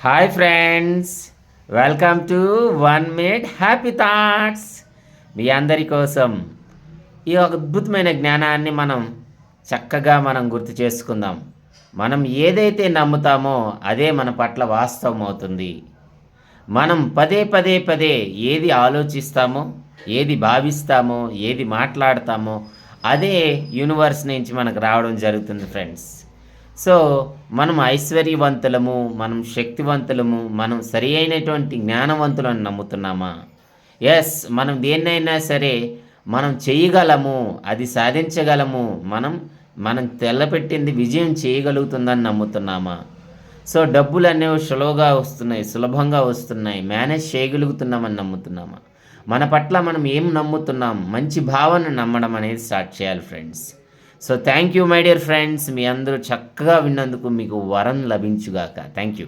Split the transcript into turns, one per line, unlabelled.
Hi friends, welcome to one minute happy thoughts. మీ అందరి కోసం ఈ అద్భుతమైన జ్ఞానాన్ని మనం గుర్తు చేసుకుందాం. మనం ఏదైతే నమ్ముతామో అదే మన పట్ల వాస్తవం అవుతుంది. మనం పదే పదే పదే ఏది ఆలోచిస్తామో, ఏది భావిస్తామో, ఏది మాట్లాడతామో అదే యూనివర్స్ నుంచి మనకు రావడం జరుగుతుంది ఫ్రెండ్స్. సో మనం ఐశ్వర్యవంతులము, మనం శక్తివంతులము, మనం సరి అయినటువంటి జ్ఞానవంతులను నమ్ముతున్నామా? ఎస్, మనం దేన్నైనా సరే మనం చేయగలము, అది సాధించగలము, మనం తెల్లపెట్టింది విజయం చేయగలుగుతుందని నమ్ముతున్నామా? సో డబ్బులు అనేవి సులభంగా వస్తున్నాయి, మేనేజ్ చేయగలుగుతున్నామని నమ్ముతున్నామా? మన పట్ల మనం ఏం నమ్ముతున్నాం? మంచి భావన నమ్మడం అనేది స్టార్ట్ చేయాలి friends. So thank you my dear friends, మీ అందరూ చక్కగా విన్నందుకు మీకు వరం లభించుగాక. Thank you.